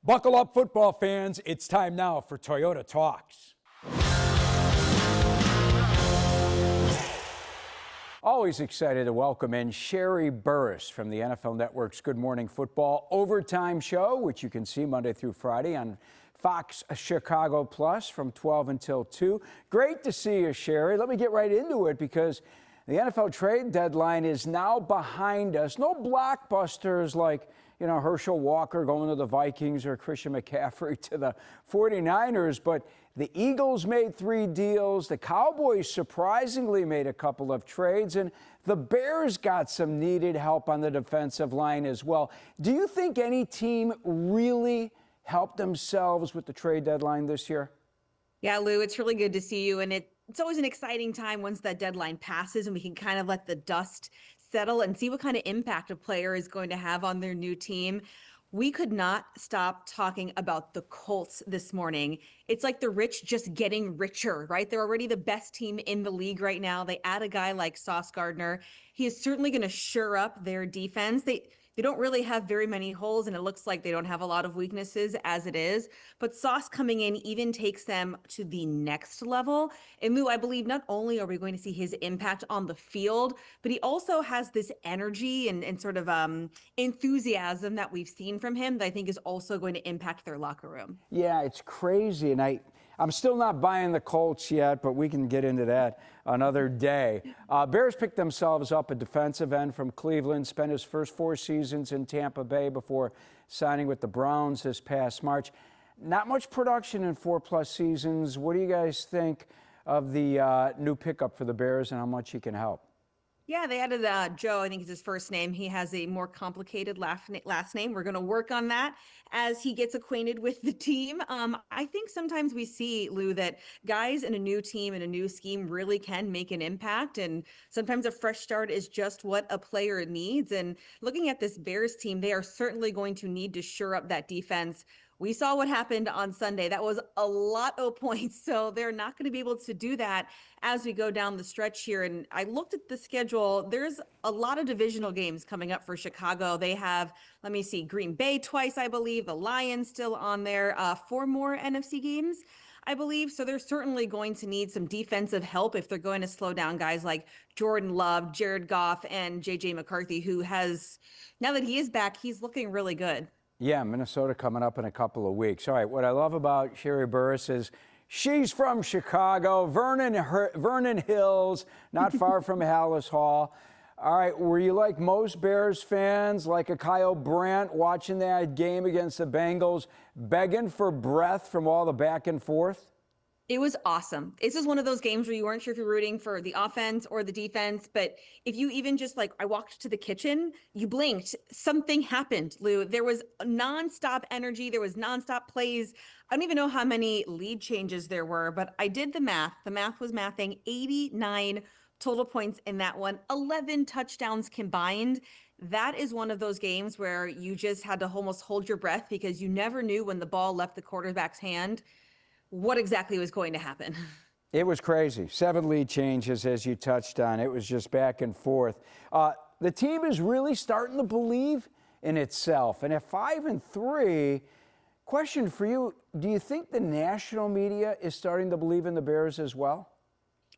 Buckle up, football fans. It's time now for Toyota Talks. Always excited to welcome in Sherry Burris from the NFL Network's Good Morning Football Overtime Show, which you can see Monday through Friday on Fox Chicago Plus from 12 until 2. Great to see you, Sherry. Let me get right into it because the NFL trade deadline is now behind us. No blockbusters like, Herschel Walker going to the Vikings or Christian McCaffrey to the 49ers, but the Eagles made 3 deals. The Cowboys surprisingly made a couple of trades, and the Bears got some needed help on the defensive line as well. Do you think any team really helped themselves with the trade deadline this year? Yeah, Lou, it's really good to see you. And it's always an exciting time once that deadline passes and we can kind of let the dust settle and see what kind of impact a player is going to have on their new team. We could not stop talking about the Colts this morning. It's like the rich just getting richer, right? They're already the best team in the league right now. They add a guy like Sauce Gardner. He is certainly going to shore up their defense. They don't really have very many holes, and it looks like they don't have a lot of weaknesses as it is. But Sauce coming in even takes them to the next level. And Lou, I believe not only are we going to see his impact on the field, but he also has this energy and sort of enthusiasm that we've seen from him that I think is also going to impact their locker room. Yeah, it's crazy, and I'm still not buying the Colts yet, but we can get into that another day. Bears picked themselves up a defensive end from Cleveland, spent his first 4 seasons in Tampa Bay before signing with the Browns this past March. Not much production in 4+ seasons. What do you guys think of the new pickup for the Bears and how much he can help? Yeah, they added Joe, I think is his first name. He has a more complicated last name. We're going to work on that as he gets acquainted with the team. I think sometimes we see, Lou, that guys in a new team and a new scheme really can make an impact. And sometimes a fresh start is just what a player needs. And looking at this Bears team, they are certainly going to need to shore up that defense. We saw what happened on Sunday. That was a lot of points. So they're not going to be able to do that as we go down the stretch here. And I looked at the schedule. There's a lot of divisional games coming up for Chicago. They have, let me see, Green Bay twice, I believe. The Lions still on there. 4 more NFC games, I believe. So they're certainly going to need some defensive help if they're going to slow down guys like Jordan Love, Jared Goff, and J.J. McCarthy, who has, now that he is back, he's looking really good. Yeah, Minnesota coming up in a couple of weeks. All right, what I love about Sherry Burris is she's from Chicago, Vernon Hills, not far from Hallis Hall. All right, were you like most Bears fans, like a Kyle Brandt, watching that game against the Bengals, begging for breath from all the back and forth? It was awesome. This is one of those games where you weren't sure if you're rooting for the offense or the defense, but if you even just I walked to the kitchen, you blinked, something happened, Lou. There was nonstop energy. There was nonstop plays. I don't even know how many lead changes there were, but I did the math. The math was mathing 89 total points in that one, 11 touchdowns combined. That is one of those games where you just had to almost hold your breath because you never knew when the ball left the quarterback's hand what exactly was going to happen. It was crazy. 7 lead changes, as you touched on. It was just back and forth. The team is really starting to believe in itself. And at 5-3, question for you, do you think the national media is starting to believe in the Bears as well?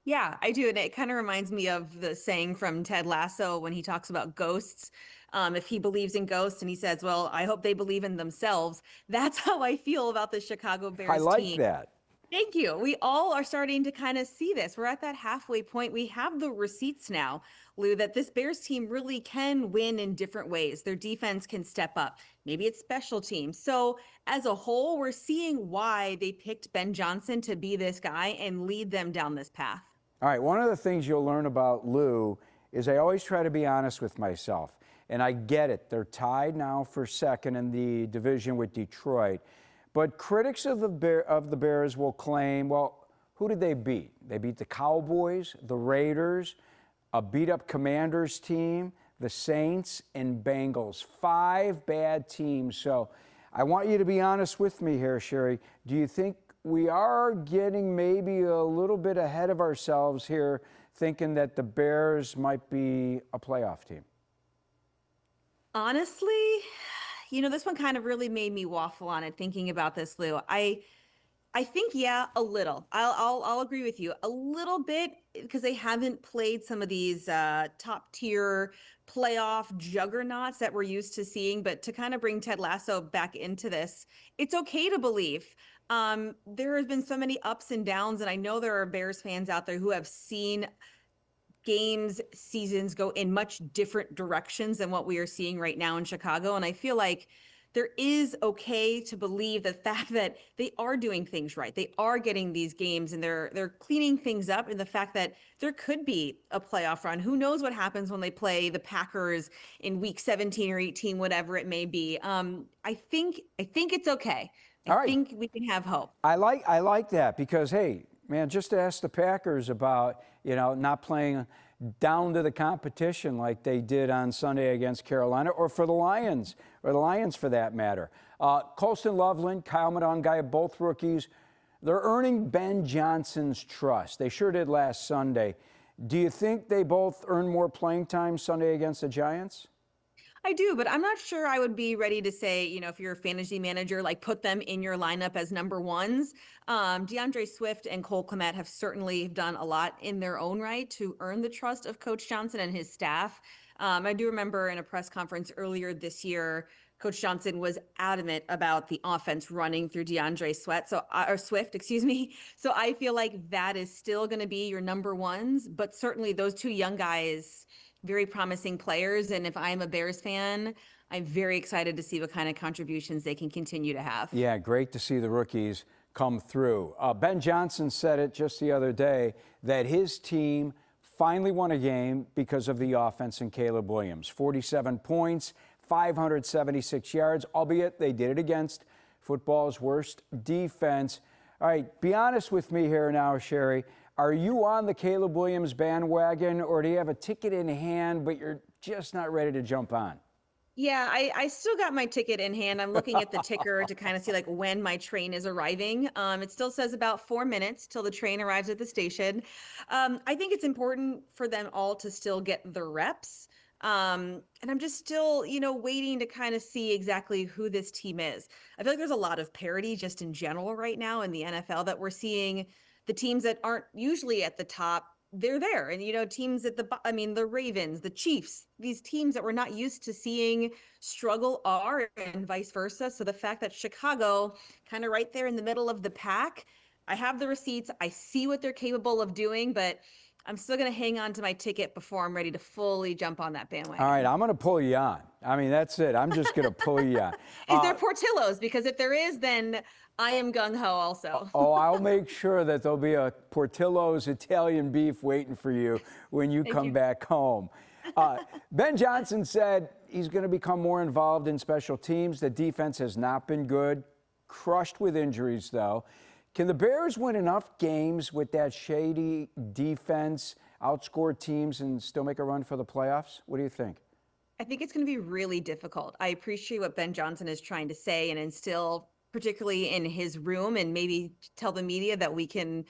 Yeah, I do. And it kind of reminds me of the saying from Ted Lasso when he talks about ghosts. If he believes in ghosts and he says, well, I hope they believe in themselves. That's how I feel about the Chicago Bears team. I like that. Thank you. We all are starting to kind of see this. We're at that halfway point. We have the receipts now, Lou, that this Bears team really can win in different ways. Their defense can step up. Maybe it's special teams. So as a whole, we're seeing why they picked Ben Johnson to be this guy and lead them down this path. All right, one of the things you'll learn about Lou is I always try to be honest with myself. And I get it. They're tied now for second in the division with Detroit. But critics of the Bears will claim, well, who did they beat? They beat the Cowboys, the Raiders, a beat-up Commanders team, the Saints, and Bengals. 5 bad teams. So I want you to be honest with me here, Sherry. Do you think we are getting maybe a little bit ahead of ourselves here, thinking that the Bears might be a playoff team? Honestly, This one kind of really made me waffle on it thinking about this, Lou. I think, yeah, a little. I'll agree with you a little bit because they haven't played some of these top tier playoff juggernauts that we're used to seeing. But to kind of bring Ted Lasso back into this, it's okay to believe. There has been so many ups and downs, and I know there are Bears fans out there who have seen games, seasons go in much different directions than what we are seeing right now in Chicago. And I feel like there is okay to believe the fact that they are doing things right. They are getting these games and they're cleaning things up, and the fact that there could be a playoff run. Who knows what happens when they play the Packers in week 17 or 18, whatever it may be. I think it's okay. All I right. think we can have hope. I like that because, hey, man, just ask the Packers about, not playing down to the competition like they did on Sunday against Carolina, or for the Lions, for that matter. Colston Loveland, Kyle Monangai, both rookies. They're earning Ben Johnson's trust. They sure did last Sunday. Do you think they both earn more playing time Sunday against the Giants? I do, but I'm not sure I would be ready to say, if you're a fantasy manager, like put them in your lineup as number ones. DeAndre Swift and Cole Kmet have certainly done a lot in their own right to earn the trust of Coach Johnson and his staff. I do remember in a press conference earlier this year, Coach Johnson was adamant about the offense running through DeAndre Swift, excuse me. So I feel like that is still going to be your number ones, but certainly those two young guys, very promising players. And if I'm a Bears fan, I'm very excited to see what kind of contributions they can continue to have. Yeah, great to see the rookies come through. Ben Johnson said it just the other day that his team finally won a game because of the offense and Caleb Williams. 47 points, 576 yards, albeit they did it against football's worst defense. All right, be honest with me here now, Sherry. Are you on the Caleb Williams bandwagon, or do you have a ticket in hand, but you're just not ready to jump on? Yeah, I still got my ticket in hand. I'm looking at the ticker to kind of see like when my train is arriving. It still says about 4 minutes till the train arrives at the station. I think it's important for them all to still get the reps. And I'm just still, waiting to kind of see exactly who this team is. I feel like there's a lot of parity just in general right now in the NFL that we're seeing. The teams that aren't usually at the top, they're there. And, teams at the Ravens, the Chiefs, these teams that we're not used to seeing struggle are, and vice versa. So the fact that Chicago kind of right there in the middle of the pack, I have the receipts. I see what they're capable of doing, but I'm still going to hang on to my ticket before I'm ready to fully jump on that bandwagon. All right, I'm going to pull you on. That's it. I'm just going to pull you on. Is there Portillo's? Because if there is, then I am gung-ho also. I'll make sure that there'll be a Portillo's Italian beef waiting for you when you come back home. Ben Johnson said he's going to become more involved in special teams. The defense has not been good, crushed with injuries, though. Can the Bears win enough games with that shady defense, outscore teams, and still make a run for the playoffs? What do you think? I think it's going to be really difficult. I appreciate what Ben Johnson is trying to say and instill, particularly in his room, and maybe tell the media that we can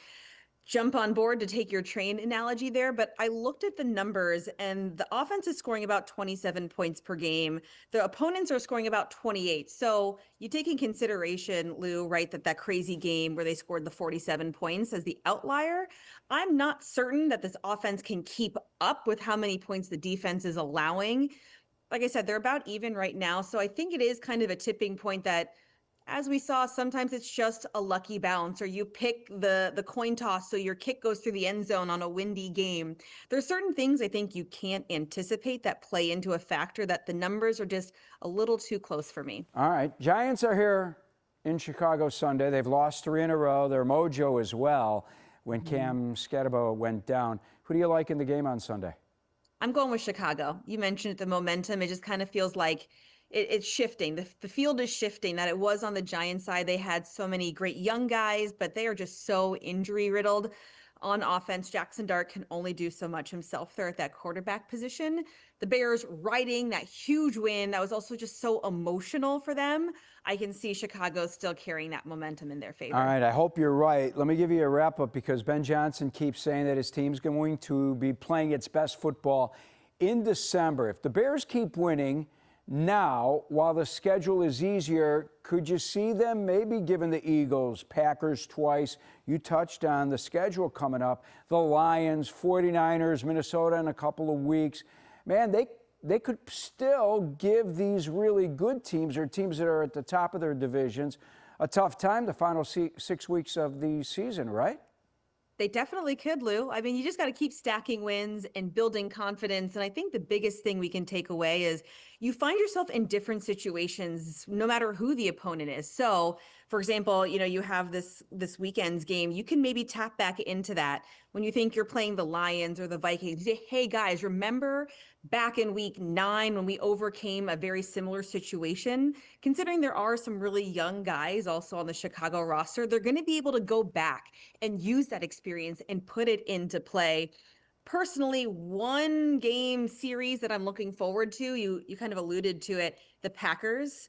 jump on board to take your train analogy there. But I looked at the numbers, and the offense is scoring about 27 points per game. The opponents are scoring about 28. So you take in consideration, Lou, right, that crazy game where they scored the 47 points as the outlier. I'm not certain that this offense can keep up with how many points the defense is allowing. Like I said, they're about even right now. So I think it is kind of a tipping point that, as we saw, sometimes it's just a lucky bounce, or you pick the coin toss so your kick goes through the end zone on a windy game. There's certain things I think you can't anticipate that play into a factor that the numbers are just a little too close for me. All right. Giants are here in Chicago Sunday. They've lost 3 in a row. Their mojo as well when Cam Skattebo went down. Who do you like in the game on Sunday? I'm going with Chicago. You mentioned the momentum. It just kind of feels like it's shifting. The field is shifting. That it was on the Giants side. They had so many great young guys, but they are just so injury riddled on offense. Jackson Dart can only do so much himself there at that quarterback position. The Bears riding that huge win. That was also just so emotional for them. I can see Chicago still carrying that momentum in their favor. All right, I hope you're right. Let me give you a wrap up, because Ben Johnson keeps saying that his team's going to be playing its best football in December. If the Bears keep winning, Now, while the schedule is easier, could you see them maybe giving the Eagles, Packers twice? You touched on the schedule coming up. The Lions, 49ers, Minnesota in a couple of weeks. Man, they could still give these really good teams or teams that are at the top of their divisions a tough time the final 6 weeks of the season, right? They definitely could, Lou. I mean, you just got to keep stacking wins and building confidence. And I think the biggest thing we can take away is you find yourself in different situations, no matter who the opponent is. So, for example, you have this weekend's game. You can maybe tap back into that when you think you're playing the Lions or the Vikings. You say, hey guys, remember back in week 9 when we overcame a very similar situation? Considering there are some really young guys also on the Chicago roster, they're going to be able to go back and use that experience and put it into play. Personally, one game series that I'm looking forward to, you kind of alluded to it, the Packers.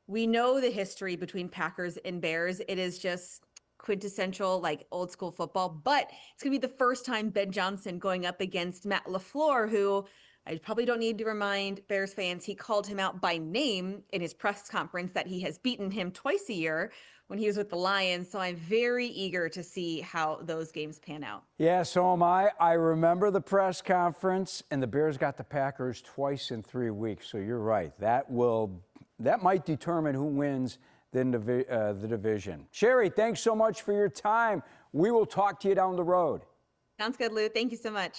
We know the history between Packers and Bears. It is just quintessential, like old school football, but it's going to be the first time Ben Johnson going up against Matt LaFleur, who I probably don't need to remind Bears fans, he called him out by name in his press conference that he has beaten him twice a year when he was with the Lions. So I'm very eager to see how those games pan out. Yeah, so am I. I remember the press conference, and the Bears got the Packers twice in 3 weeks. So you're right. That might determine who wins the division. Sherry, thanks so much for your time. We will talk to you down the road. Sounds good, Lou. Thank you so much.